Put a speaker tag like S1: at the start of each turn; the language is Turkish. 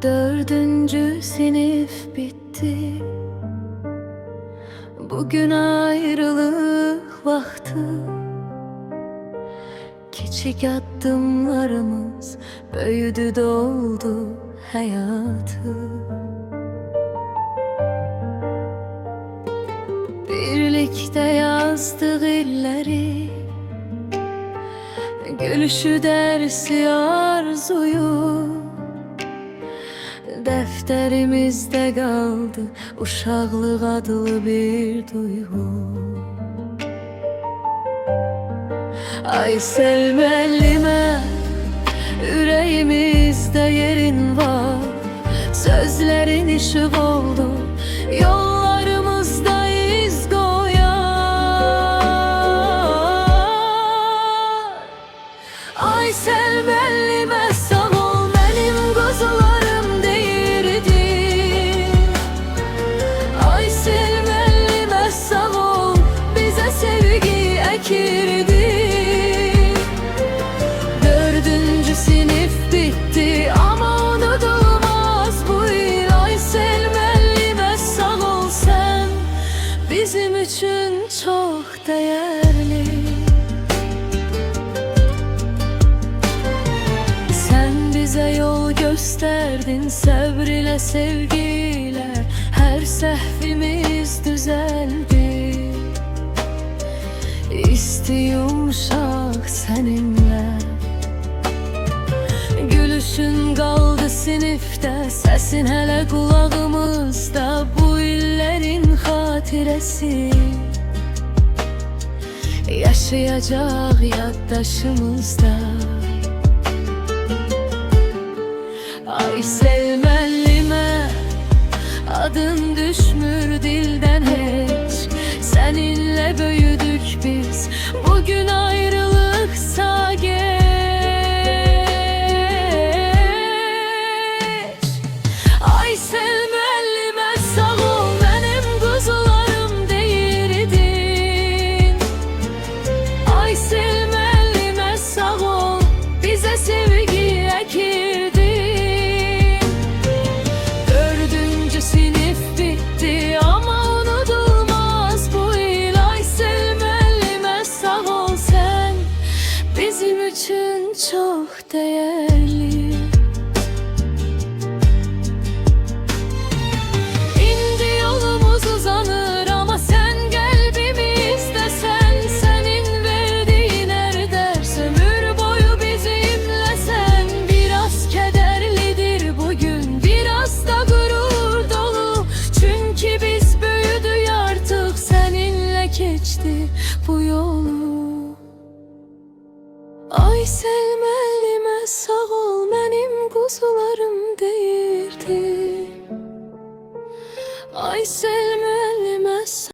S1: Dördüncü sınıf bitti. Bugün ayrılık vakti. Küçük adımlarımız büyüdü, doldu hayatı. Birlikte yazdık illeri, gülüşü, dersi, arzuyu. Defterimizde kaldı uşaqlıq adlı bir duygu. Aysel müəllimə, ürəyimizdə yerin var. Sözlerin işıq oldu, yollarımızda iz koyar. Aysel müəllimə, sağ ol mənim quzularım deyirdi. Aysel müəllimə, sağ ol bizə sevgi əkirdi. Dördüncü sınıf bitti ama unutulmaz bu il. Aysel müəllimə, sağ ol sen bizim için çok değerli. Sen bize yol gösterdin, sabr ile, sevgiyle her sehvimiz düzeldi. İsti yumuşak seninle, gülüşün kaldı sınıfta, sesin hele kulağımızda. Bu illerin hatiresi yaşayacak yaddaşımızda. Aysel müəllimə, adın düşmür dilden hiç. Seninle büyüdük biz, bugün ayrılıksa geç. Aysel müəllimə, sağ ol benim kuzularım deyirdin. Aysel müəllimə, sağ ol bize sevgi ekirdin. Dördüncü sınıf bitti ama unutulmaz bu il. Aysel müəllimə, sağ ol sen bizim için çok değerli. İndi yolumuz uzanır ama sen kalbimizde, senin verdiğin her ders ömür boyu bizimle. Sen biraz kederlidir bugün, biraz da gurur dolu. Çünkü biz büyüdük artık, seninle geçti bu yolu. Aysel müəllimə, sağ ol mənim quzularım deyirdi. Aysel